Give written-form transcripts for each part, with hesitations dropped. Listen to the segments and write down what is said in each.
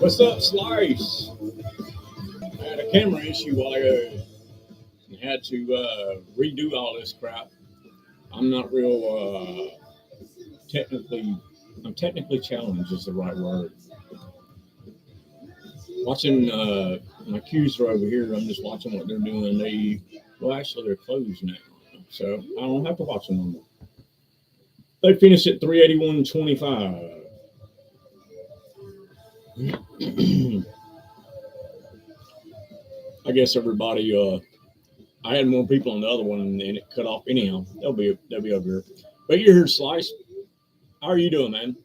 What's up, Slice? I had a camera issue while ago and had to redo all this crap. I'm not real technically, I'm technically challenged is the right word. Watching my cues are over here. I'm just watching what they're doing. Well, actually, they're closed now. So I don't have to watch them no more. They finished at 381.25. I guess everybody I had more people on the other one and it cut off. Anyhow, they'll be over here. But you're here, Slice. How are you doing, man?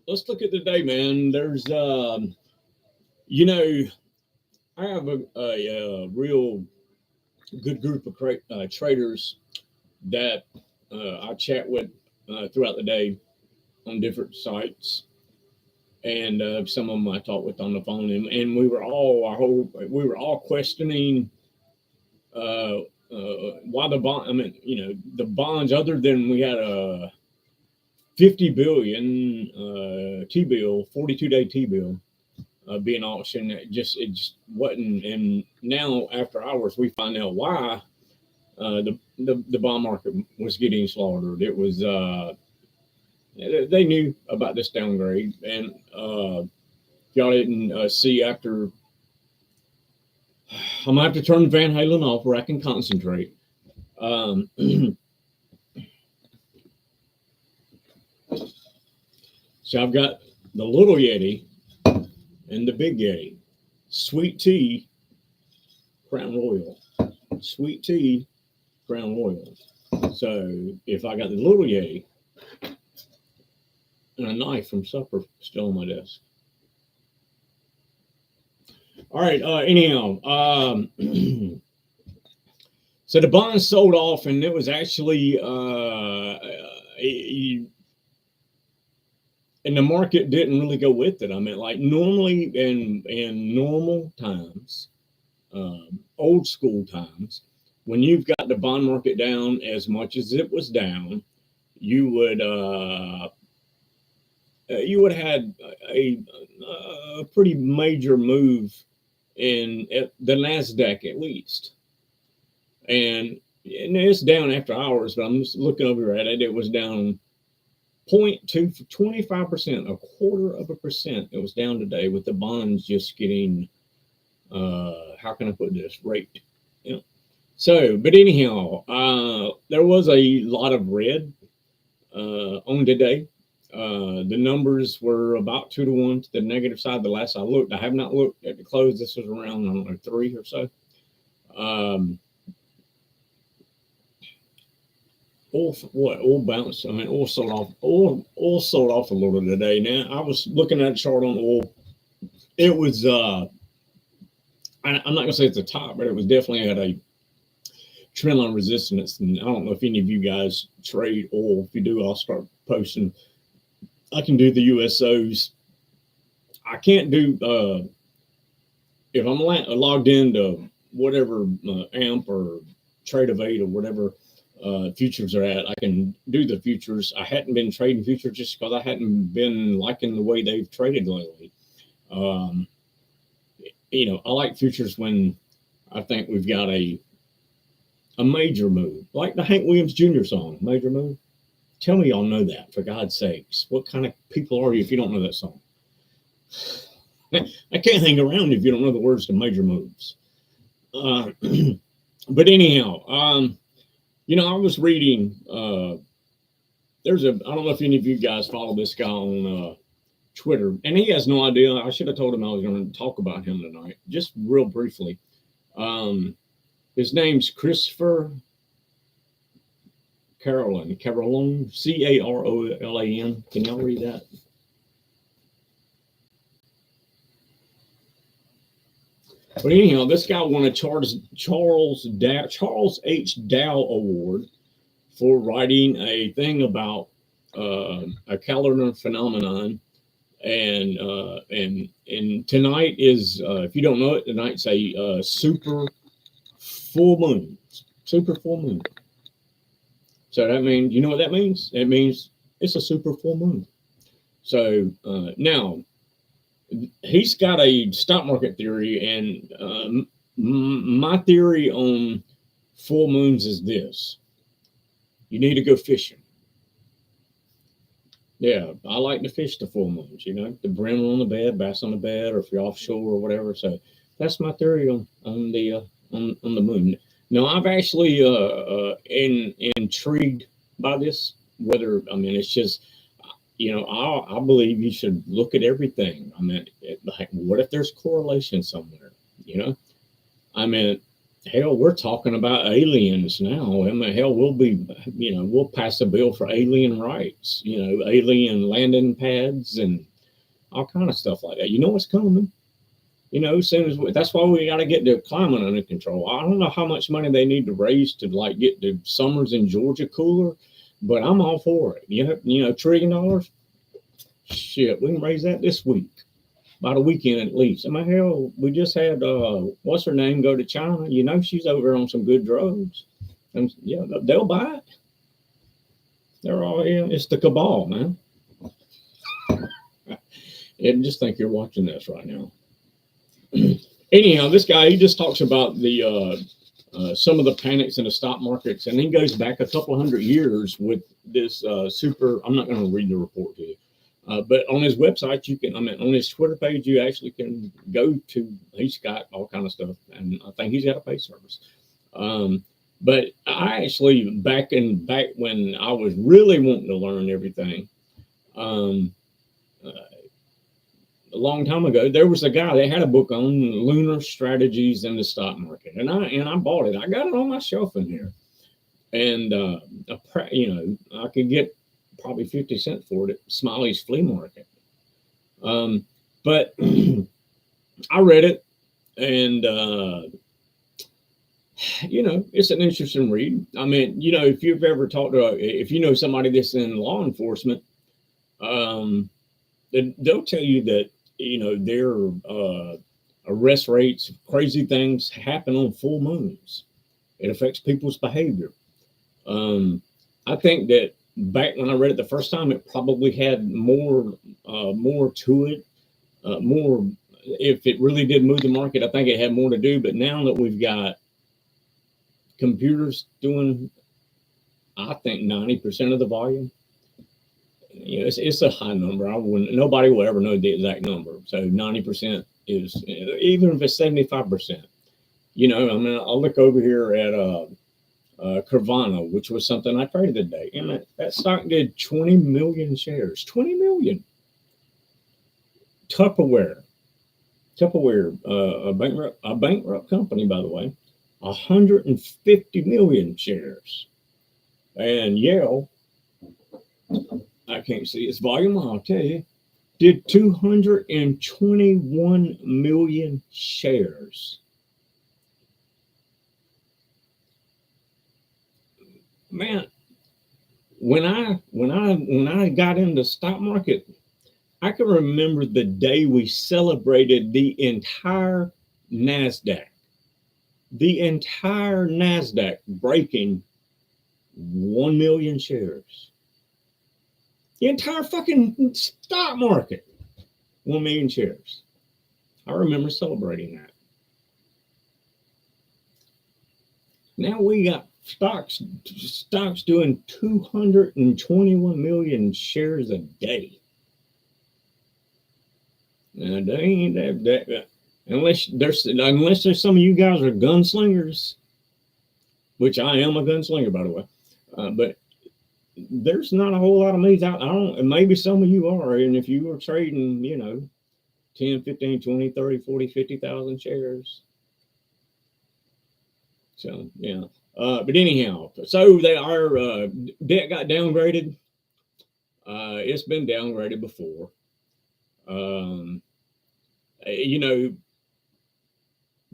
Let's look at the day, man. There's you know, I have a real good group of traders that I chat with throughout the day on different sites, and some of them I talk with on the phone, and we were all questioning uh, why the bond. I mean, the bonds. Other than we had a 50 billion T bill, 42-day T bill being auctioned. It just wasn't. And now after hours, we find out why the bond market was getting slaughtered. It was they knew about this downgrade, and y'all didn't see after. I'm gonna have to turn Van Halen off where I can concentrate. Um, so I've got the little Yeti and the big Yeti. Sweet tea, Crown Royal. Sweet tea, Crown Royal. So if I got the little Yeti and a knife from supper still on my desk. All right. Anyhow, so the bonds sold off, and it was actually and the market didn't really go with it. I mean, like normally in normal times, old school times, when you've got the bond market down as much as it was down, you would have had a pretty major move in at the Nasdaq at least, and it's down after hours. But I'm just looking over at it; it was down 25%, a quarter of a percent. It was down today with the bonds just getting how can I put this rate? You know. So, but anyhow, there was a lot of red on today. The numbers were about 2 to 1 to the negative side. The last I looked, I have not looked at the close. This was around, I don't know, 3 or so. Oil bounced. I mean, oil sold off. Oil sold off a little today. Now I was looking at a chart on oil. It was I'm not gonna say it's the top, but it was definitely at a trend line resistance. And I don't know if any of you guys trade oil. If you do, I'll start posting. I can do the USOs. I can't do if I'm logged into whatever AMP or Trade of 8 or whatever futures are at. I can do the futures. I hadn't been trading futures just because I hadn't been liking the way they've traded lately. I like futures when I think we've got a major move, like the Hank Williams Jr. song, "Major Move." Tell me y'all know that, for God's sakes. What kind of people are you if you don't know that song? I can't hang around if you don't know the words to Major Moves. But anyhow, I was reading. I don't know if any of you guys follow this guy on Twitter, and he has no idea. I should have told him I was going to talk about him tonight, just real briefly. His name's Christopher Carolan, Carolan. Can y'all read that? But anyhow, this guy won a Charles H. Dow Award for writing a thing about a calendar phenomenon, and tonight is if you don't know it, tonight's a super full moon. Super full moon. So that means, you know what that means? It means it's a super full moon. So now he's got a stock market theory, and my theory on full moons is this: you need to go fishing. Yeah, I like to fish the full moons. You know, the brim on the bed, bass on the bed, or if you're offshore or whatever. So that's my theory on the on the moon. Now I've actually intrigued by this. Whether, I mean, it's just, I believe you should look at everything. I mean, like, what if there's correlation somewhere? You know, I mean, hell, we're talking about aliens now. I mean, hell, we'll pass a bill for alien rights. You know, alien landing pads and all kind of stuff like that. You know what's coming. You know, as soon as that's why we got to get the climate under control. I don't know how much money they need to raise to like get the summers in Georgia cooler, but I'm all for it. $1 trillion. Shit, we can raise that this week, by the weekend at least. I mean, hell, we just had what's her name go to China. You know, she's over on some good drugs, and yeah, they'll buy it. They're all, yeah, it's the cabal, man. And just think you're watching this right now. Anyhow, this guy, he just talks about the some of the panics in the stock markets, and he goes back a couple hundred years with this super. I'm not going to read the report to you, but on his website, you can. I mean, on his Twitter page, you actually can go to. He's got all kind of stuff, and I think he's got a pay service. But I actually back when I was really wanting to learn everything. A long time ago, there was a guy that had a book on lunar strategies in the stock market, and I bought it. I got it on my shelf in here, and I could get probably 50 cents for it at Smiley's flea market. But I read it, and it's an interesting read. I mean, if you've ever talked to, if you know somebody that's in law enforcement, they'll tell you that their arrest rates, crazy things happen on full moons. It affects people's behavior. I think that back when I read it the first time, it probably had more to it. More, if it really did move the market, I think it had more to do. But now that we've got computers doing, I think 90% of the volume. It's a high number. Nobody will ever know the exact number. So 90% is, even if it's 75%. I mean, I'll look over here at Carvana, which was something I traded today, and that stock did 20 million shares. 20 million. Tupperware, a bankrupt company, by the way, 150 million shares, and Yale. I can't see its volume, I'll tell you, did 221 million shares. Man, when I got into the stock market, I can remember the day we celebrated the entire NASDAQ breaking 1 million shares. The entire fucking stock market, 1 million shares. I remember celebrating that. Now we got stocks doing 221 million shares a day. And they ain't that unless there's some of you guys are gunslingers, which I am a gunslinger, by the way. But there's not a whole lot of me out. Maybe some of you are. And if you were trading, 10, 15, 20, 30, 40, 50,000 shares. So, yeah. But anyhow, so our debt got downgraded. It's been downgraded before.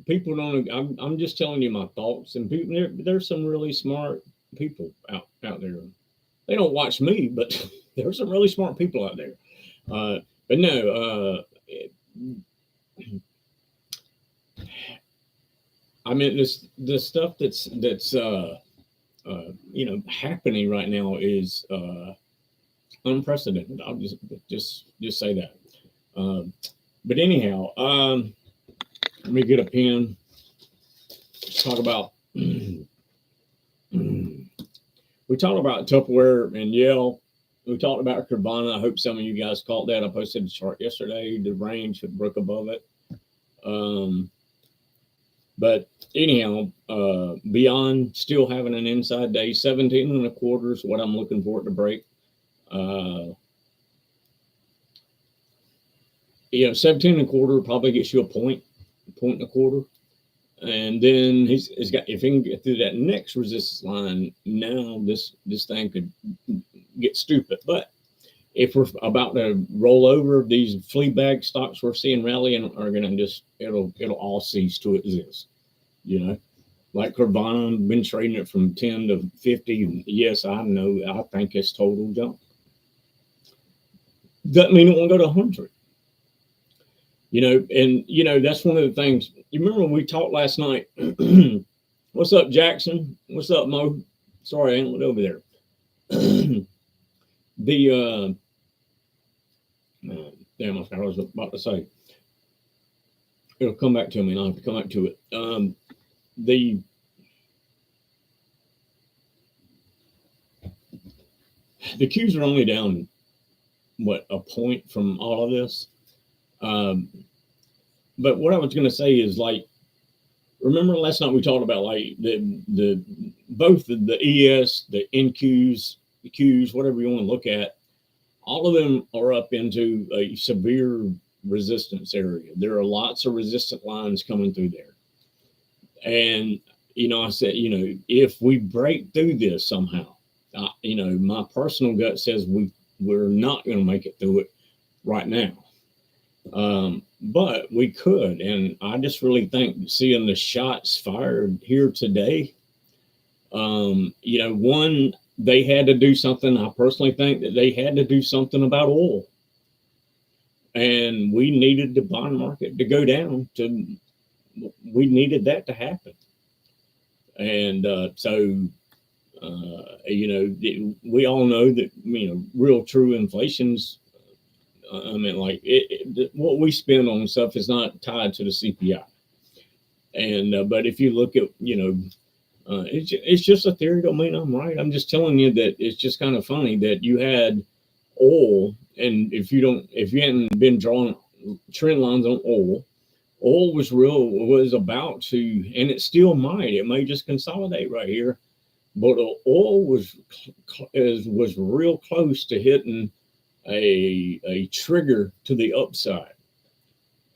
People don't, I'm just telling you my thoughts, and people, there's some really smart people out there. They don't watch me, but there's some really smart people out there. But no, I mean, the stuff that's happening right now is unprecedented. I'll just say that. Um, but anyhow, let me get a pen. Let's talk about. We talked about Tupperware and Yale. We talked about Carvana. I hope some of you guys caught that. I posted the chart yesterday. The range broke above it. Um, but anyhow, beyond still having an inside day, 17 and a quarter is what I'm looking for it to break. 17 and a quarter probably gets you a point and a quarter. And then he's got, if he can get through that next resistance line, now this thing could get stupid. But if we're about to roll over, these flea bag stocks we're seeing rallying are going to it'll all cease to exist. Like Carvana, been trading it from 10 to 50. Yes, I know. I think it's total junk. Doesn't mean it won't go to 100. And that's one of the things. You remember when we talked last night? What's up, Jackson? What's up, Mo? Sorry, I ain't looked over there. Damn, I forgot what I was about to say. It'll come back to me, and I'll have to come back to it. The Qs are only down, a point from all of this. But what I was going to say is, like, remember last night we talked about like the both the ES, the NQs, the Qs, whatever you want to look at. All of them are up into a severe resistance area. There are lots of resistant lines coming through there. And, I said, if we break through this somehow, my personal gut says we're not going to make it through it right now. But we could. And I just really think seeing the shots fired here today, one, they had to do something. I personally think that they had to do something about oil. And we needed the bond market to go down we needed that to happen. And we all know that, real true inflation's, what we spend on stuff is not tied to the CPI. And, but if you look at, it's just a theory. Don't mean I'm right. I'm just telling you that it's just kind of funny that you had oil. And if you hadn't been drawing trend lines on oil was about to, and it still might, it may just consolidate right here, but oil was real close to hitting a trigger to the upside.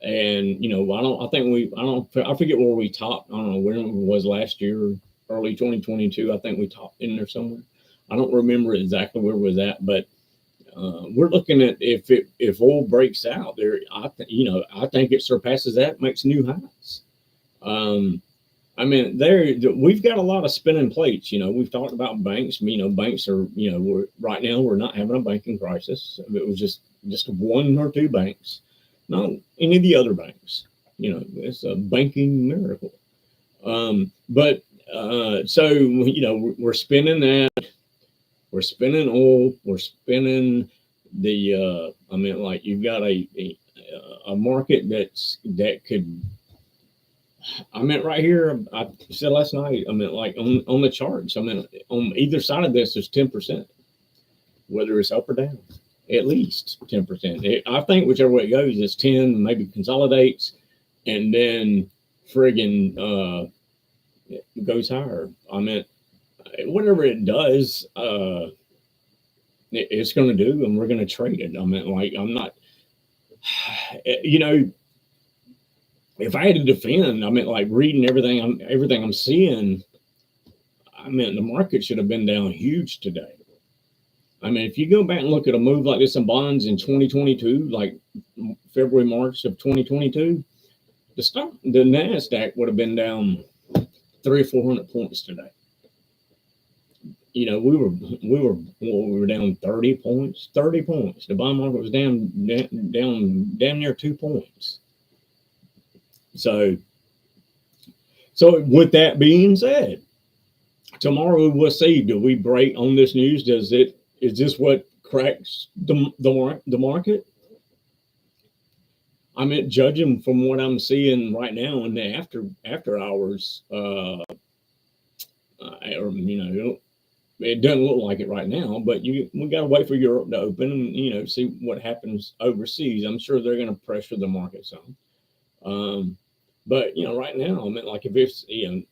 And I forget where we topped. I don't know where it was last year, early 2022. I think we topped in there somewhere. I don't remember exactly where it was at, but we're looking at if oil breaks out there, I think it surpasses that, makes new highs. We've got a lot of spinning plates. We've talked about banks. Banks are, right now we're not having a banking crisis. It was just one or two banks, not any of the other banks. It's a banking miracle. So we're spinning that. We're spinning oil. We're spinning the. You've got a market that could. Right here. I said last night. On the charts. On either side of this, there's 10%, whether it's up or down, at least 10%. I think whichever way it goes, it's 10. Maybe consolidates, and then friggin' goes higher. Whatever it does, it's going to do, and we're going to trade it. I'm not, if I had to defend, reading everything I'm seeing, the market should have been down huge today. If you go back and look at a move like this in bonds in 2022, like February, March of 2022, the NASDAQ would have been down 300 or 400 points today. We were down 30 points. The bond market was down damn near 2 points. So with that being said, tomorrow we'll see. Do we break on this news? Is this what cracks the market? I mean, judging from what I'm seeing right now in the after hours, or it doesn't look like it right now. But we got to wait for Europe to open and see what happens overseas. I'm sure they're going to pressure the market some. But right now, I mean, like if it's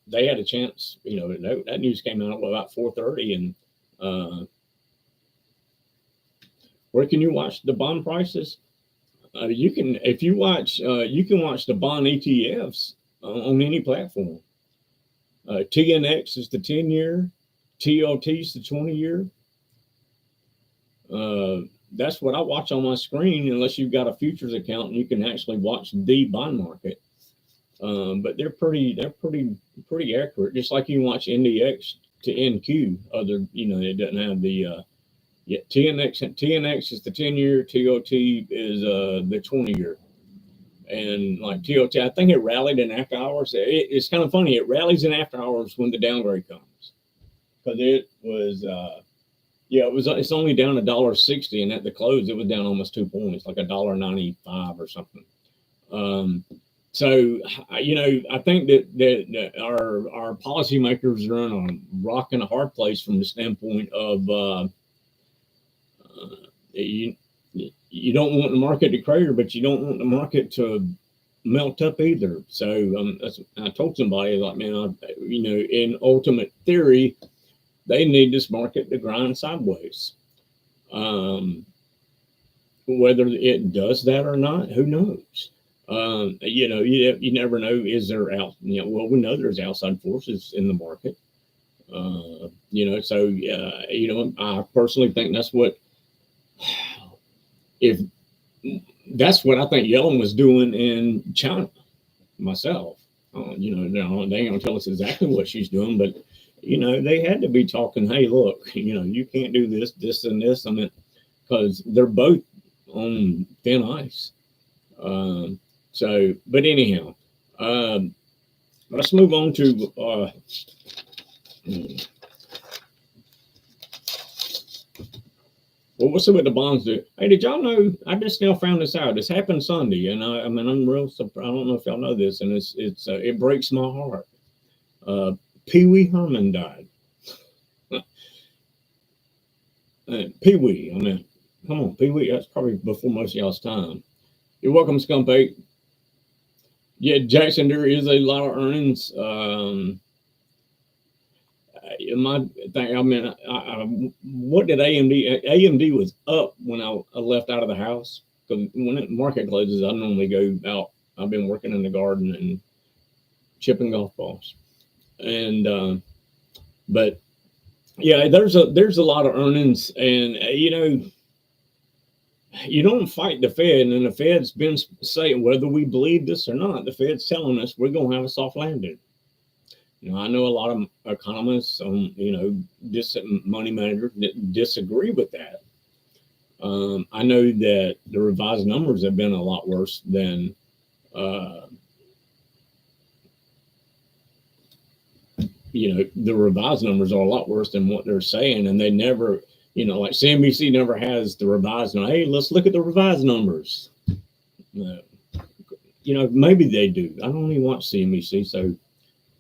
they had a chance, that news came out about 4:30, and where can you watch the bond prices? You can if you watch you can watch the bond ETFs on any platform. TNX is the 10-year, TLT is the 20-year. That's what I watch on my screen, unless you've got a futures account and you can actually watch the bond market. But they're pretty accurate, just like you can watch NDX to NQ. It doesn't have the TNX is the 10-year, TOT is the 20-year. And like TOT, I think it rallied in after hours. It's kind of funny. It rallies in after hours when the downgrade comes, because it was it's only down $1.60, and at the close it was down almost 2 points, like $1.95 or something. So I think that our policymakers are on a rock and a hard place from the standpoint of you don't want the market to crater, but you don't want the market to melt up either. So I told somebody, like, man, in ultimate theory, they need this market to grind sideways. Whether it does that or not, who knows? You never know. Is there well, we know there's outside forces in the market. So I personally think that's what I think Yellen was doing in China myself. They ain't gonna tell us exactly what she's doing, but they had to be talking, hey, look, you can't do this and this. I mean, because they're both on thin ice. But anyhow, let's move on to well, we'll see what the bonds do. Hey, did y'all know? I just now found this out. This happened Sunday, and I'm real surprised. I don't know if y'all know this, and it breaks my heart. Pee Wee Herman died. Pee Wee, I mean, come on, Pee Wee. That's probably before most of y'all's time. You're welcome, Scumpate. Yeah, Jackson, there is a lot of earnings. My thing, I mean, what did AMD? AMD was up when I left out of the house, because when the market closes, I normally go out. I've been working in the garden and chipping golf balls, and but yeah, there's a lot of earnings, and you don't fight the Fed, and the Fed's been saying, whether we believe this or not, the Fed's telling us we're going to have a soft landing. I know a lot of economists, money managers that disagree with that. I know that the revised numbers have been a lot worse than the revised numbers are a lot worse than what they're saying, and they never, like CNBC never has the revised. Hey, let's look at the revised numbers. Maybe they do. I don't even watch CNBC, so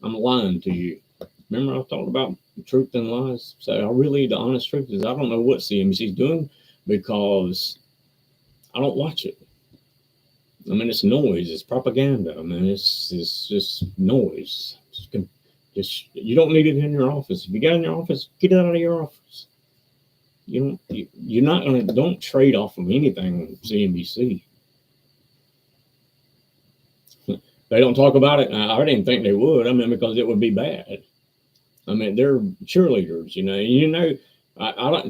I'm lying to you. Remember, I talked about truth and lies. So the honest truth is, I don't know what CNBC is doing, because I don't watch it. I mean, it's noise. It's propaganda. I mean, it's just noise. You don't need it in your office. If you got it in your office, get it out of your office. Don't trade off of anything on CNBC. They don't talk about it. I didn't think they would. I mean, because it would be bad. I mean, they're cheerleaders,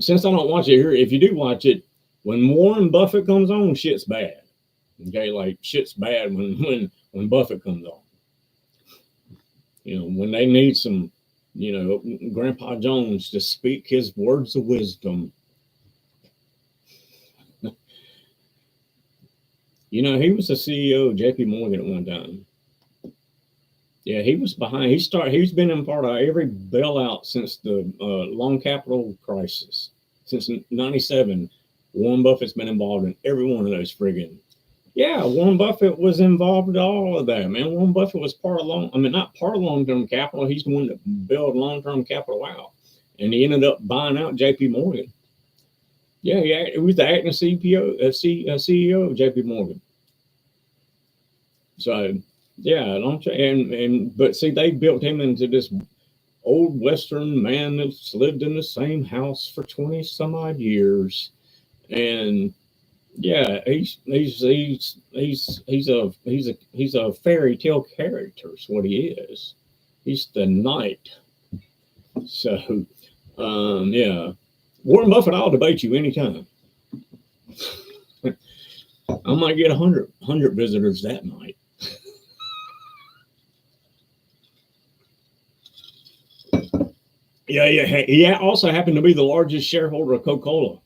since I don't watch it here, if you do watch it, when Warren Buffett comes on, shit's bad. Okay, like shit's bad when Buffett comes on. When they need some, Grandpa Jones to speak his words of wisdom. He was the CEO of JP Morgan at one time. Yeah, he was behind. He's been in part of every bailout since the long capital crisis. Since '97, Warren Buffett's been involved in every one of those friggin'. Yeah, Warren Buffett was involved in all of that, man. Warren Buffett was part of not part of long-term capital. He's the one that built long-term capital out, and he ended up buying out J.P. Morgan. Yeah, it was the acting CEO of J.P. Morgan. So yeah, but see, they built him into this old Western man that's lived in the same house for 20 some odd years, and yeah, he's a fairy tale character. Is what he is. He's the knight. So, yeah, Warren Buffett, I'll debate you anytime. I might get 100 visitors that night. Yeah, he also happened to be the largest shareholder of Coca-Cola.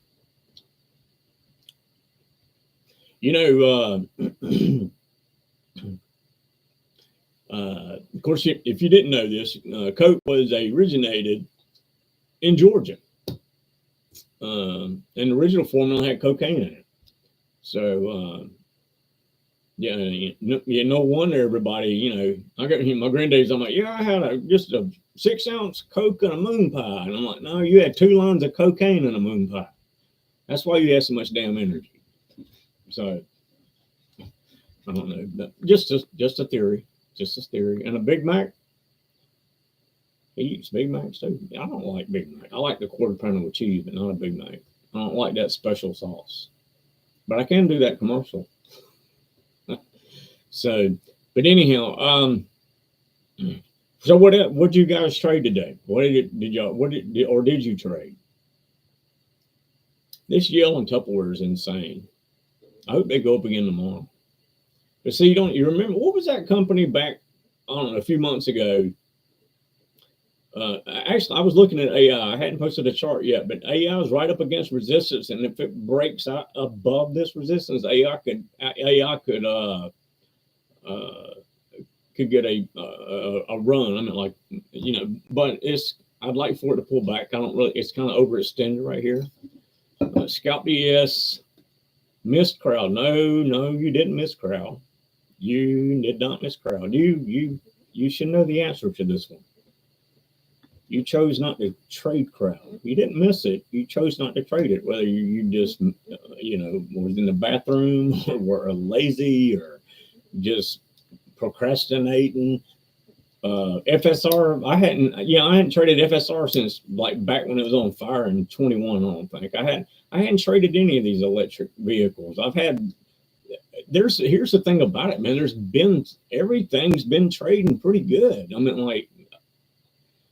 You know, of course, if you didn't know this, Coke was originated in Georgia. And the original formula had cocaine in it. So, yeah, no wonder everybody, I got my granddad's. I'm like, yeah, I had just a 6-ounce Coke and a moon pie. And I'm like, no, you had 2 lines of cocaine in a moon pie. That's why you had so much damn energy. So, I don't know. But just a theory. Just a theory. And a Big Mac, he eats Big Macs too. I don't like Big Mac. I like the quarter pounder with cheese, but not a Big Mac. I don't like that special sauce. But I can do that commercial. So, but anyhow, so what you guys trade today? Did you trade? This yellow and Tupperware is insane. I hope they go up again tomorrow. But see, you remember what was that company back? I don't know, a few months ago. Actually, I was looking at AI. I hadn't posted a chart yet, but AI is right up against resistance, and if it breaks out above this resistance, AI could get a run. I mean, but I'd like for it to pull back. I don't really. It's kind of overextended right here. Scalp DS missed crowd. No, you didn't miss crowd. You did not miss crowd. You should know the answer to this one. You chose not to trade crowd. You didn't miss it. You chose not to trade it. Whether you just, was in the bathroom or were lazy or just procrastinating. FSR, I hadn't traded FSR since like back when it was on fire in 21. I don't think I hadn't traded any of these electric vehicles. Here's the thing about it, man. Everything's been trading pretty good. I mean, like,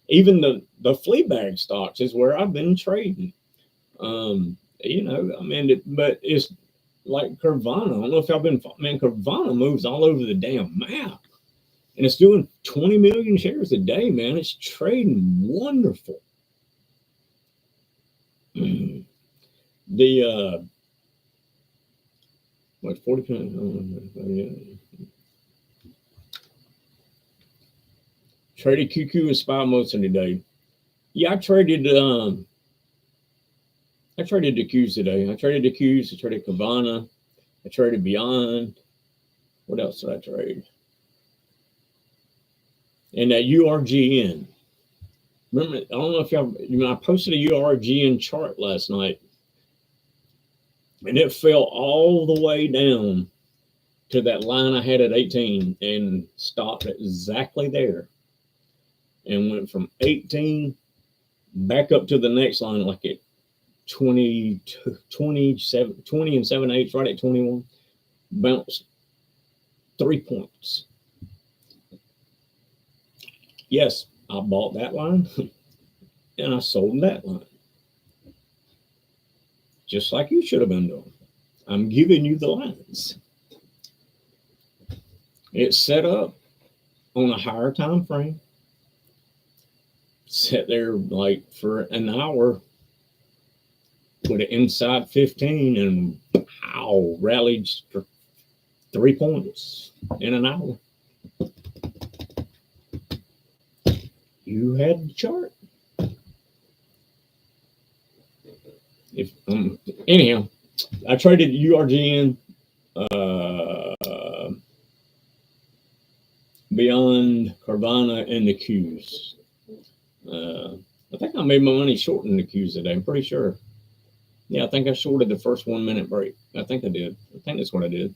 even the flea bag stocks is where I've been trading. But it's like Carvana. I don't know if y'all been, man, Carvana moves all over the damn map. And it's doing 20 million shares a day, man. It's trading wonderful. The 40%? Traded QQ and SPY most of the day. Yeah, I traded the Qs today. I traded the Qs. I traded Carvana. I traded Beyond. What else did I trade? And that URGN. Remember, I don't know if y'all, I posted a URGN chart last night, and it fell all the way down to that line I had at 18 and stopped exactly there and went from 18 back up to the next line like at 20 and 7/8, right at 21. Bounced 3 points. Yes, I bought that line and I sold that line. Just like you should have been doing. I'm giving you the lines. It's set up on a higher time frame. Sat there like for an hour with an inside 15 and pow, rallied for 3 points in an hour. you had the chart. If anyhow, I traded URGN, Beyond, Carvana, and the Qs. I think I made my money shorting the Qs today. I'm pretty sure. Yeah, I think I shorted the first 1 minute break. I think I did. I think that's what I did.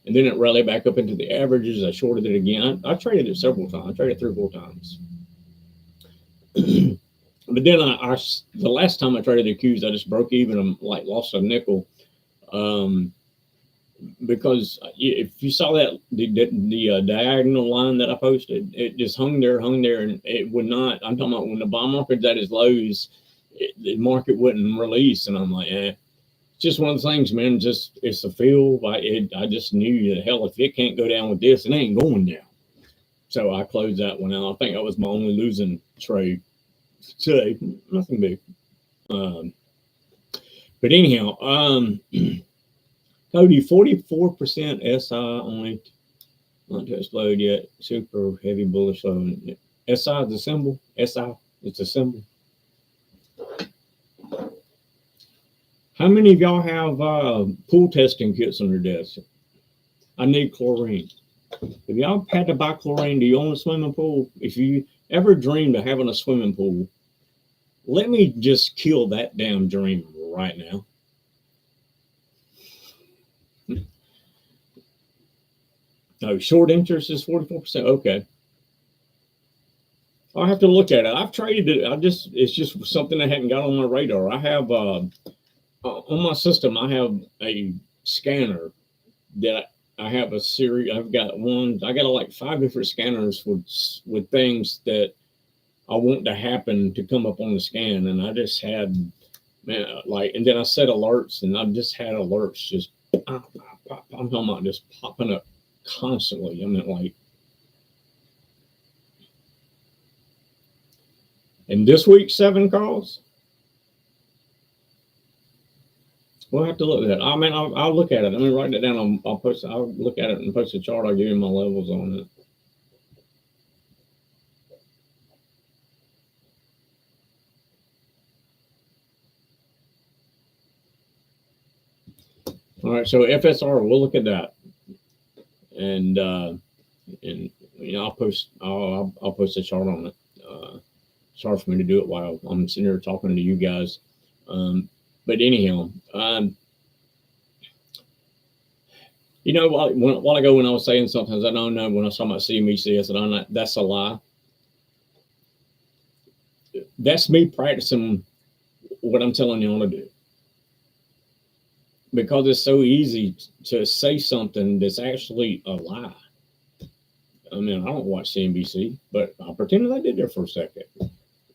And then it rallied back up into the averages. I shorted it again. I traded it several times. I traded 3 or 4 times. But then the last time I traded the Qs, I just broke even and like lost a nickel. Because if you saw that the diagonal line that I posted, it just hung there, and it would not. I'm talking about when the bond market's at its lows, the market wouldn't release, and I'm like, just one of the things, man. Just it's a feel. I just knew that hell, if it can't go down with this, it ain't going down. So I closed that one out. I think that was my only losing trade today. Nothing big. But anyhow, Cody, 44% SI only, not to explode yet. Super heavy bullish. SI is a symbol. SI, it's a symbol. How many of y'all have pool testing kits on your desk? I need chlorine. If y'all had to buy chlorine, do you own a swimming pool? If you ever dreamed of having a swimming pool, let me just kill that damn dream right now. Oh, short interest is 44%. Okay. I'll have to look at it. I've traded it. It's just something that hadn't got on my radar. I have on my system, I have a scanner that I have a series. I got like 5 different scanners with things that I want to happen to come up on the scan. And I just had, and then I set alerts, and I've just had alerts just pop, pop, pop. I'm talking about just popping up constantly. I mean, and this week 7 calls. We'll have to look at that. I mean, I'll look at it. Let me write it down. I'll look at it and post a chart. I'll give you my levels on it. All right, so FSR, we'll look at that, and I'll post a chart on it. Sorry for me to do it while I'm sitting here talking to you guys, but anyhow, while ago when I was saying sometimes I don't know when I was talking about CMEC, I said that's a lie. That's me practicing what I'm telling y'all to do. Because it's so easy to say something that's actually a lie. I mean, I don't watch CNBC, but I pretended I did there for a second.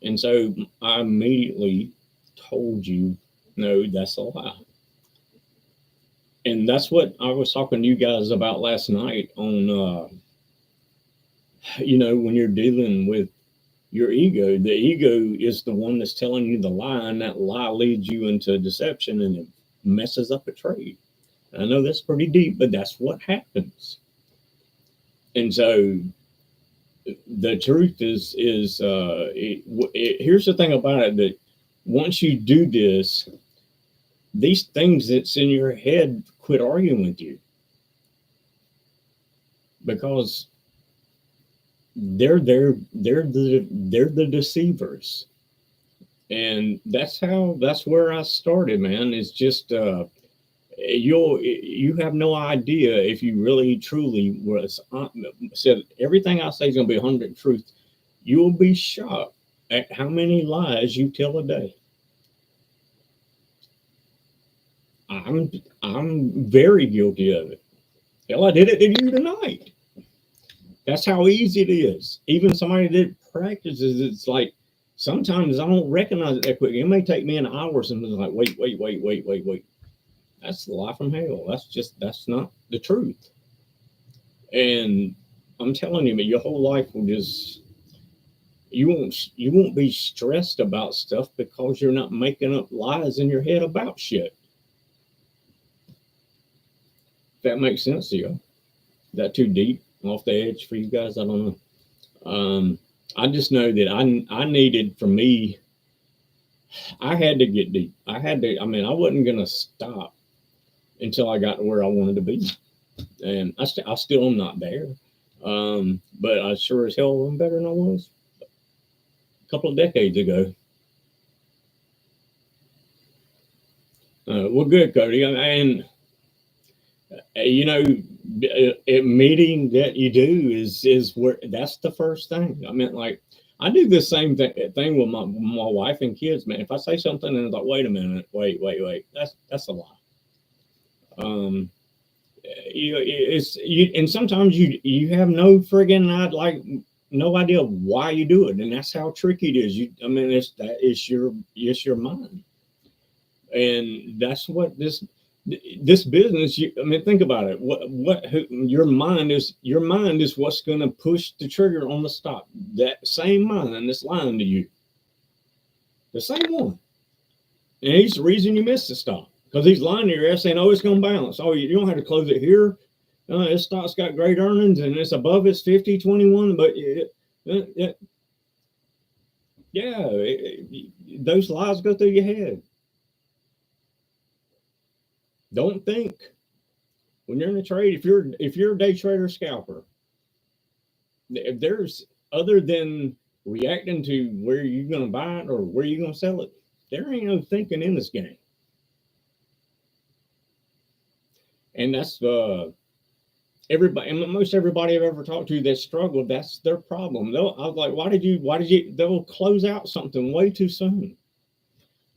And so I immediately told you, no, that's a lie. And that's what I was talking to you guys about last night on, when you're dealing with your ego, the ego is the one that's telling you the lie, and that lie leads you into deception, and it messes up a trade. I know that's pretty deep, but that's what happens. And so the truth is here's the thing about it, that once you do this, these things that's in your head quit arguing with you, because they're the deceivers. And that's where I started, man. It's just you have no idea if you really truly said everything I say is going to be 100% truth. You will be shocked at how many lies you tell a day. I'm very guilty of it. Hell, I did it to you tonight. That's how easy it is. Even somebody that practices, it's like, sometimes I don't recognize it that quick. It may take me an hour or something. Like, wait. That's the lie from hell. That's not the truth. And I'm telling you, your whole life will just, you won't be stressed about stuff because you're not making up lies in your head about shit. If that makes sense to you. Is that too deep, off the edge for you guys? I don't know. I just know that I needed for me, I had to get deep. I had to. I mean, I wasn't gonna stop until I got to where I wanted to be, and I still am not there. But I sure as hell am better than I was a couple of decades ago. Well, good, Cody. And you know, admitting that you do is where that's the first thing. I mean, like I do the same thing with my wife and kids, man. If I say something and it's like, wait a minute, wait, that's a lie. Um, it's you, and sometimes you have no friggin' not like no idea why you do it, and that's how tricky it is. I mean, it's your mind, and that's what this business. I mean, think about it. Your mind is what's going to push the trigger on the stop. That same mind that's lying to you, the same one, and he's the reason you missed the stop because he's lying to your ass saying, "Oh, it's going to balance. Oh, you don't have to close it here. This stock's got great earnings and it's above its 50/21, but yeah, those lies go through your head. Don't think when you're in a trade. If you're a day trader scalper, if there's other than reacting to where you're going to buy it or where you're going to sell it, there ain't no thinking in this game. And that's everybody, most everybody I've ever talked to that struggled, that's their problem. I was like, why did you, they'll close out something way too soon.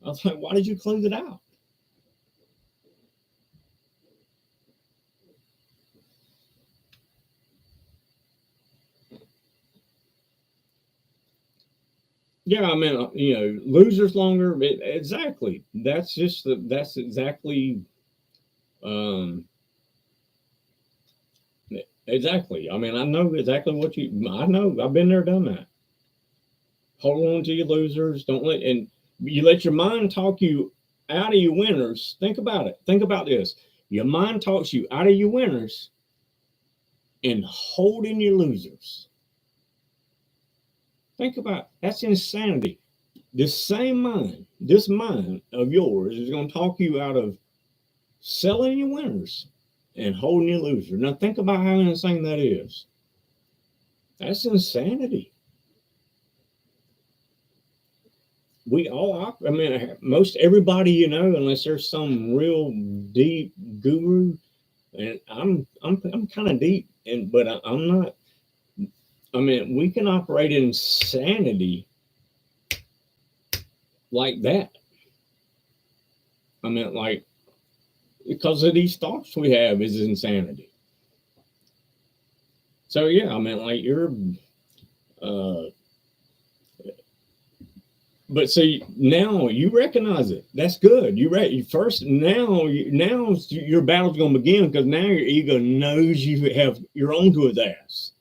I was like, why did you close it out? Yeah, I mean, losers longer. Exactly. That's exactly, um, exactly. I mean, I know exactly I know. I've been there, done that. Hold on to your losers. Don't let, and you let your mind talk you out of your winners. Think about it. Think about this. Your mind talks you out of your winners and holding your losers. Think about that's insanity. This mind of yours is going to talk you out of selling your winners and holding your losers. Now think about how insane that is. That's insanity. We all, I mean, most everybody unless there's some real deep guru, and I'm kind of deep, but I'm not. I mean, we can operate in insanity like that. I mean, like because of these thoughts we have is insanity. So yeah, I mean, like uh, but see now you recognize it. That's good. Now your battle's gonna begin because now your ego knows you're onto his ass.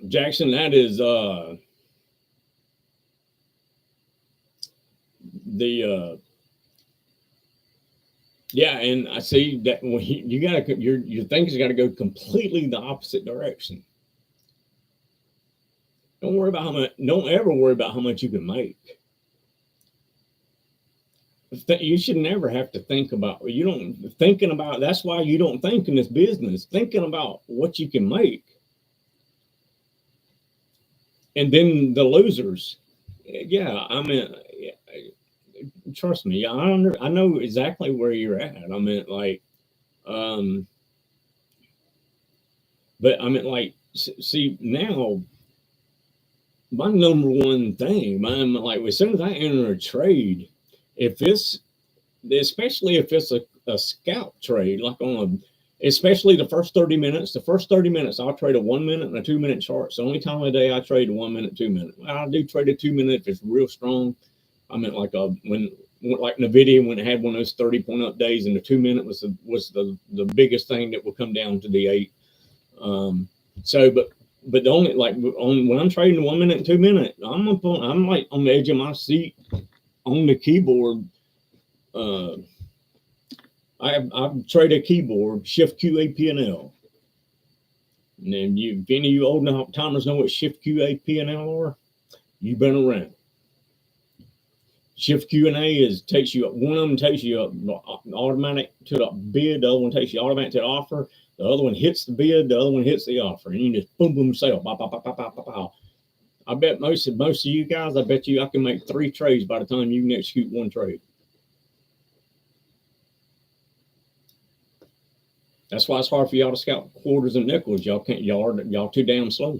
Jackson, that is the yeah, and I see that when you gotta your things got to go completely the opposite direction. Don't ever worry about how much you can make. You should never have to think about you don't thinking about that's why you don't think in this business thinking about what you can make. And then the losers, yeah, I mean, trust me, I know exactly where you're at. I mean, like, um, but I mean, like, see now, my number one thing, like, as soon as I enter a trade, if it's, especially if it's a scalp trade, like especially the first 30 minutes, I'll trade a 1 minute and a 2 minute chart. So only time of the day I trade a 1 minute, 2 minute. I do trade a 2 minute if it's real strong. I mean, like like Nvidia when it had one of those 30 point up days, and the 2 minute was the biggest thing that would come down to the 8. So, but the only like when I'm trading 1 minute and 2 minute, I'm like on the edge of my seat on the keyboard, I've traded a keyboard, Shift Q A P and L. And then if any of you old timers know what Shift Q A P and L are, you've been around. Shift Q and A takes you, one of them takes you automatic to the bid, the other one takes you automatic to the offer, the other one hits the bid, the other one hits the offer, and you just boom boom sell. Bow, bow, bow, bow, bow, bow, bow. I bet most of you guys, I bet you I can make 3 trades by the time you can execute 1 trade. That's why it's hard for y'all to scalp quarters and nickels. Y'all can't. Y'all too damn slow.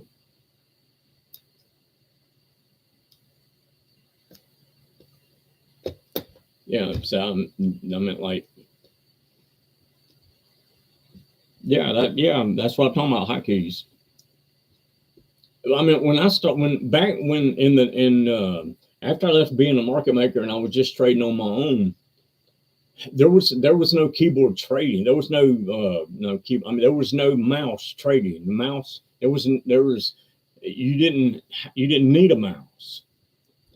Yeah. So I meant like. Yeah. That's what I'm talking about. Hotkeys. I mean, after I left being a market maker and I was just trading on my own, there was no keyboard trading. There was no there was no mouse trading. You didn't need a mouse.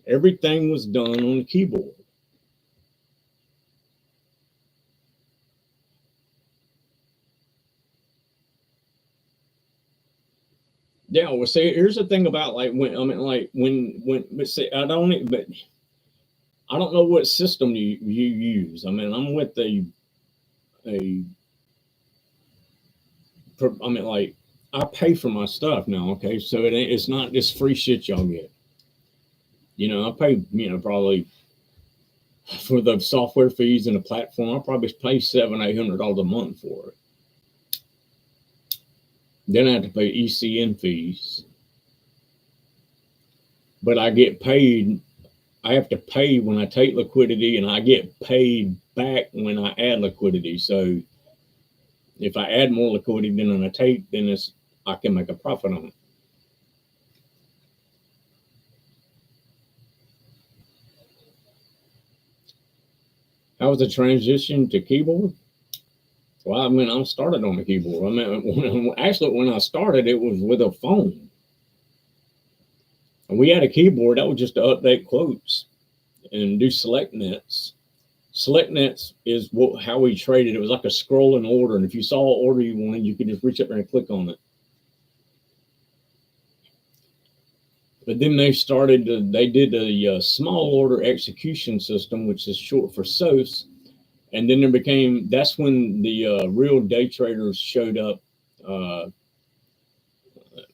Everything was done on the keyboard. Yeah, well, see, here's the thing about I don't know what system you use. I mean, I'm with I pay for my stuff now. Okay, so it's not this free shit y'all get. You know, I pay probably for the software fees and the platform. I probably pay $700-800 a month for it. Then I have to pay ECN fees. But I get paid. I have to pay when I take liquidity, and I get paid back when I add liquidity. So if I add more liquidity than I take, then I can make a profit on it. How was the transition to keyboard? Well, I mean, I started on the keyboard. I mean, when I started, it was with a phone. And we had a keyboard that was just to update quotes and do select nets. Select nets is how we traded. It was like a scrolling order. And if you saw an order you wanted, you could just reach up there and click on it. But then they did the small order execution system, which is short for SOS. And then that's when the real day traders showed up,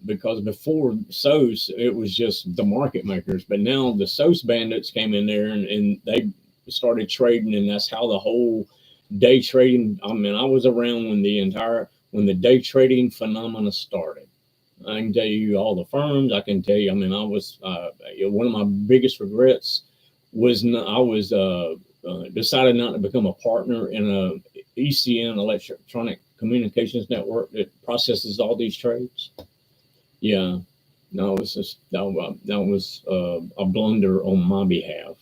because before SOS, it was just the market makers. But now the SOS bandits came in there and they started trading, and that's how the whole day trading. I mean, I was around when the day trading phenomena started. I can tell you all the firms. I can tell you, I mean, I was one of my biggest regrets was decided not to become a partner in a ECN, electronic communications network, that processes all these trades. Yeah, no, it was just that was a blunder on my behalf.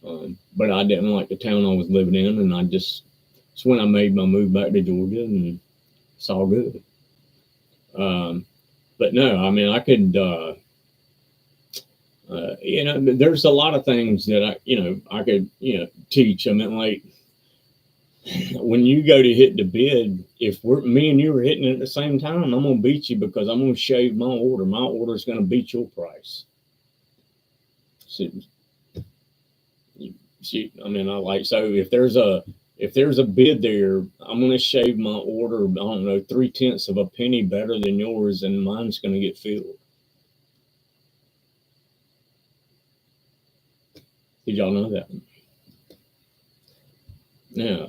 But I didn't like the town I was living in, and it's when I made my move back to Georgia, and it's all good. But no, I mean, I could, there's a lot of things that I could, teach. I mean, like when you go to hit the bid, if me and you are hitting it at the same time, I'm going to beat you because I'm going to shave my order. My order is going to beat your price. I mean, so if there's a bid there, I'm going to shave my order, I don't know, 0.3 of a penny better than yours, and mine's going to get filled. Did y'all know that? Yeah.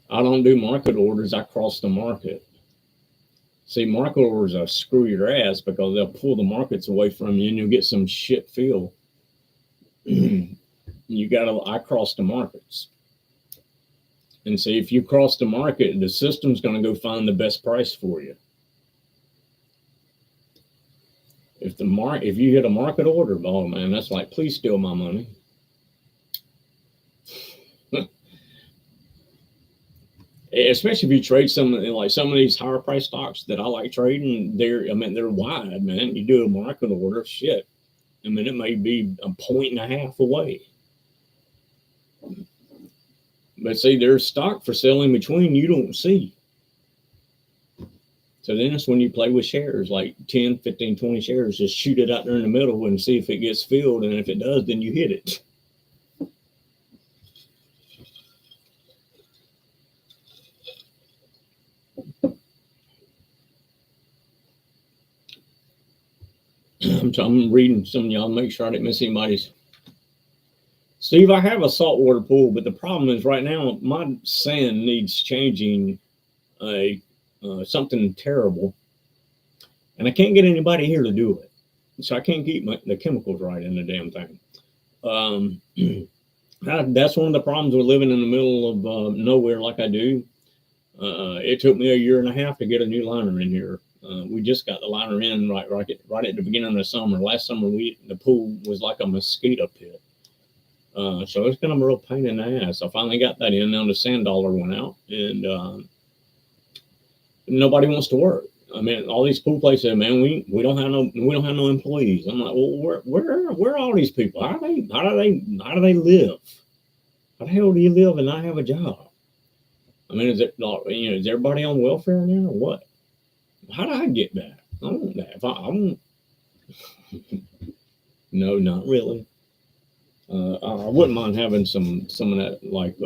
I don't do market orders. I cross the market. See, market orders are screw your ass because they'll pull the markets away from you and you'll get some shit fill. I cross the markets. And see, if you cross the market, the system's going to go find the best price for you. If you hit a market order, oh man, that's like, please steal my money. Especially if you trade some of these higher price stocks that I like trading, they're wide, man. You do a market order, shit. I mean, it may be 1.5 points away. But see, there's stock for sale in between you don't see. So then it's when you play with shares, like 10, 15, 20 shares, just shoot it out there in the middle and see if it gets filled. And if it does, then you hit it. I'm reading some of y'all, make sure I didn't miss anybody's. Steve, I have a saltwater pool, but the problem is right now my sand needs changing something terrible. And I can't get anybody here to do it. So I can't keep the chemicals right in the damn thing. That's one of the problems with living in the middle of nowhere like I do. It took me a year and a half to get a new liner in here. We just got the liner in right at the beginning of the summer. Last summer, the pool was like a mosquito pit. So it's been a real pain in the ass. I finally got that in. Now the sand dollar went out, and nobody wants to work. I mean, all these pool places, man, we don't have no employees. I'm like, well, where are all these people? How do they live? How the hell do you live and not have a job? I mean, is everybody on welfare now or what? How do I get that? I want that. If I want, no, not really. I wouldn't mind having some of that like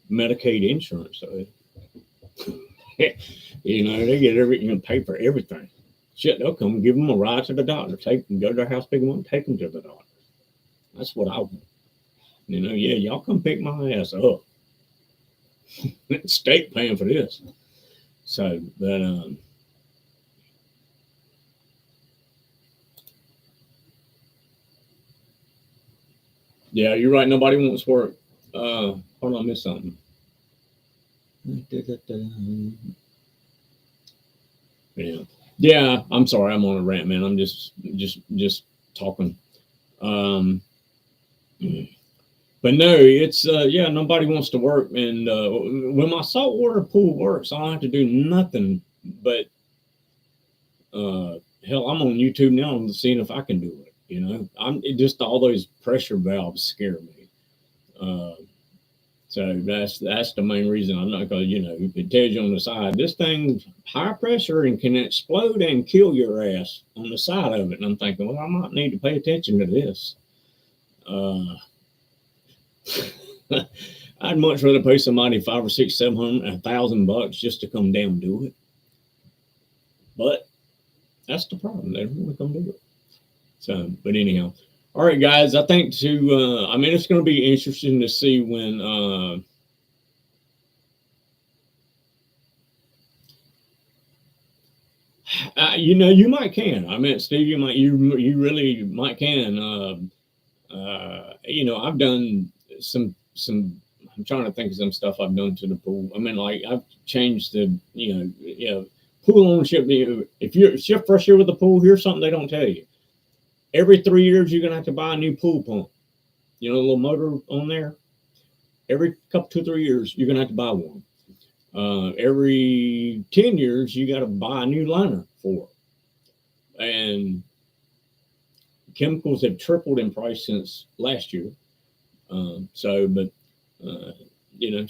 Medicaid insurance. So. They get pay for everything. Shit, they'll come give them a ride to the doctor. Take them, go to their house, pick them up, and take them to the doctor. That's what I want. Y'all come pick my ass up. State paying for this. So, but yeah, you're right. Nobody wants work. Hold on, I missed something. Yeah. I'm sorry. I'm on a rant, man. I'm just talking. But no, it's nobody wants to work. And when my saltwater pool works, I don't have to do nothing but hell, I'm on YouTube now seeing if I can do it. Just all those pressure valves scare me. So that's the main reason I'm not going to, it tells you on the side, this thing's high pressure and can explode and kill your ass on the side of it. And I'm thinking, well, I might need to pay attention to this. I'd much rather pay somebody $500 or $600, $700, $1,000 just to come down and do it. But that's the problem. They don't want to come do it. So, but anyhow. All right, guys, I think it's going to be interesting to see when you might can. I mean, Steve, you really might can. I've done some. I'm trying to think of some stuff I've done to the pool. I mean, like I've changed the pool ownership. If it's your first year with the pool, here's something they don't tell you. Every 3 years, you're going to have to buy a new pool pump. The little motor on there. Every couple, 2 or 3 years, you're going to have to buy one. Every 10 years, you got to buy a new liner for it. And chemicals have tripled in price since last year. It's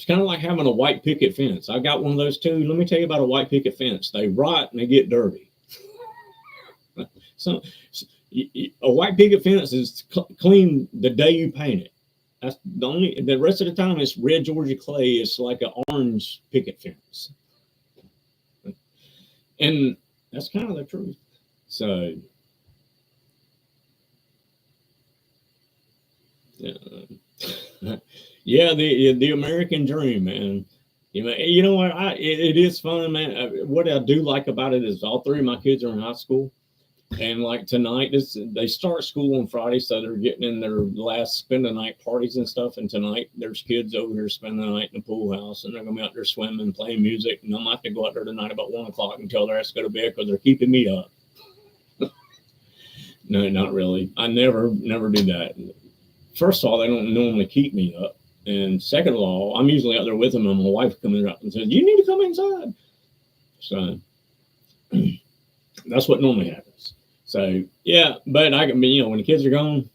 kind of like having a white picket fence. I got one of those too. Let me tell you about a white picket fence. They rot and they get dirty. A white picket fence is clean the day you paint it. That's the rest of the time it's red Georgia clay. It's like an orange picket fence. And that's kind of the truth. So, the American dream, man. You know what? It is fun, man. What I do like about it is all three of my kids are in high school. And like tonight, they start school on Friday, so they're getting in their last spend the night parties and stuff. And tonight, there's kids over here spending the night in the pool house, and they're gonna be out there swimming, playing music. And I'm gonna have to go out there tonight about 1 o'clock and tell their ass to go to bed because they're keeping me up. No, not really. I never do that. First of all, they don't normally keep me up, and second of all, I'm usually out there with them, and my wife comes up and says, "You need to come inside." So that's what normally happens. So yeah, but when the kids are gone,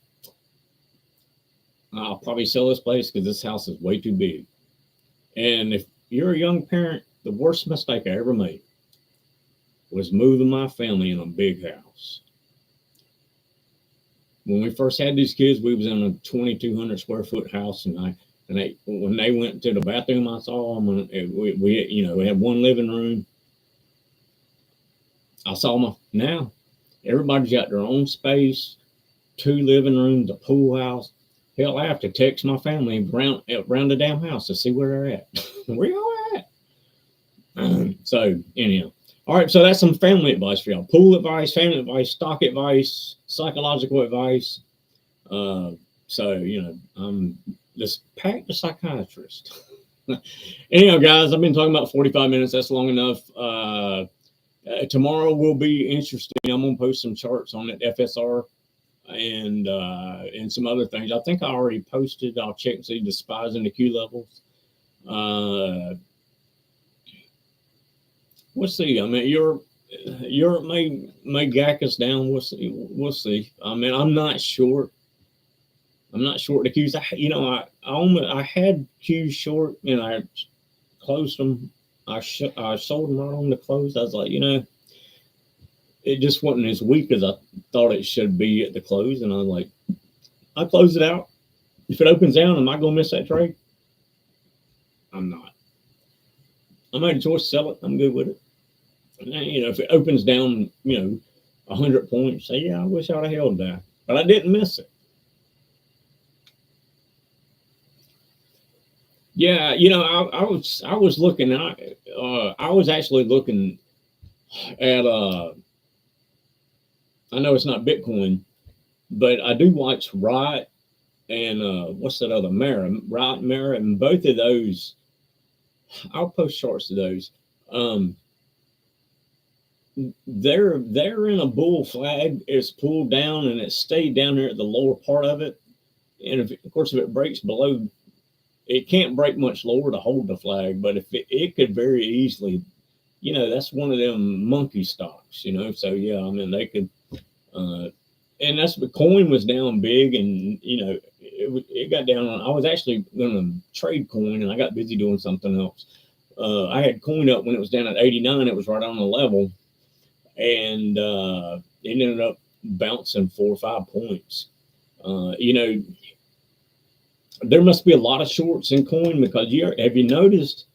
I'll probably sell this place because this house is way too big. And if you're a young parent, the worst mistake I ever made was moving my family in a big house. When we first had these kids, we was in a 2,200 square foot house, when they went to the bathroom, I saw them, and we had one living room. I saw them now. Everybody's got their own space, two living rooms, a pool house. Hell, I have to text my family around the damn house to see where they're at. Where y'all at? So anyhow, all right. So that's some family advice for y'all: pool advice, family advice, stock advice, psychological advice. So I'm this packed a psychiatrist. Anyhow, guys, I've been talking about 45 minutes. That's long enough. Tomorrow will be interesting. I'm gonna post some charts on it, FSR, and some other things. I think I already posted. I'll check and see the spies and the Q levels. We'll see. I mean, Europe may gack us down. We'll see. I mean, I'm not short. I'm not short the Qs. I had Qs short and I closed them. I sold them right on the close. I was like, it just wasn't as weak as I thought it should be at the close. And I was like, I close it out. If it opens down, am I going to miss that trade? I'm not. I made a choice to sell it. I'm good with it. And then, if it opens down, 100 points, say, yeah, I wish I'd have held that. But I didn't miss it. Yeah, I was looking. I was actually looking at. I know it's not Bitcoin, but I do watch Riot and what's that other Riot Mara, and both of those. I'll post charts to those. They're in a bull flag. It's pulled down and it stayed down here at the lower part of it. And of course, if it breaks below. It can't break much lower to hold the flag, but if it could very easily, that's one of them monkey stocks, So yeah, I mean they could, and that's the coin was down big, and it got down. I was actually going to trade coin, and I got busy doing something else. I had coin up when it was down at 89. It was right on the level, and it ended up bouncing 4 or 5 points. There must be a lot of shorts in coin because have you noticed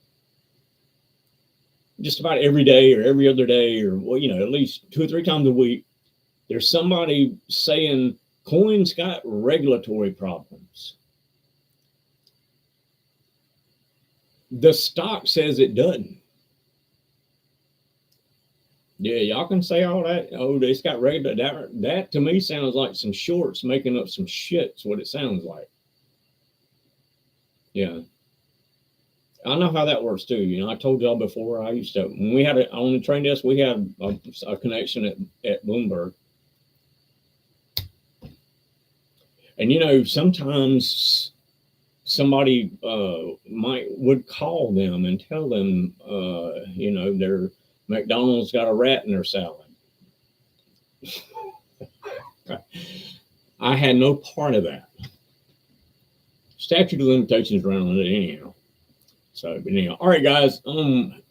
just about every day or every other day or at least 2 or 3 times a week, there's somebody saying coin's got regulatory problems. The stock says it doesn't. Yeah, y'all can say all that. Oh, it's got regular. That to me sounds like some shorts making up some shit. It's what it sounds like. Yeah. I know how that works too. I told y'all before, I used to, when we had it on the train desk, we had a connection at Bloomberg. And, sometimes somebody would call them and tell them, their McDonald's got a rat in their salad. I had no part of that. Statute of limitations around it anyhow. So, but anyhow, all right, guys,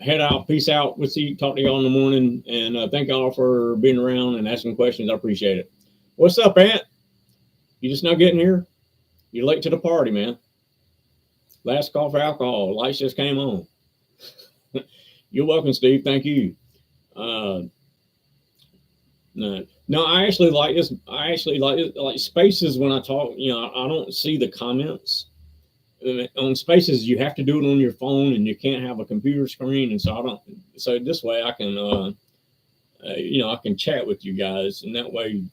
head out. Peace out. We'll talk to y'all in the morning. And thank y'all for being around and asking questions. I appreciate it. What's up, Ant? You just now getting here? You're late to the party, man. Last call for alcohol. Lights just came on. You're welcome, Steve. Thank you. No, I actually like this. I actually like Spaces when I talk. I don't see the comments on Spaces. You have to do it on your phone, and you can't have a computer screen. And so I don't. So this way, I can, I can chat with you guys, and that way,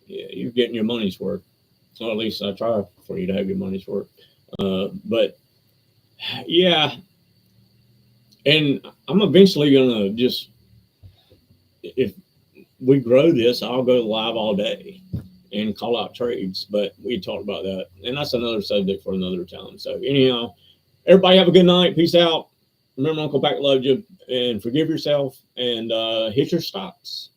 you're getting your money's worth. Or at least I try for you to have your money's worth. But yeah, and I'm eventually gonna just if we grow this, I'll go live all day and call out trades. But we talked about that, and that's another subject for another time. So anyhow, everybody have a good night. Peace out. Remember, Uncle Pack loved you, and forgive yourself, and hit your stops.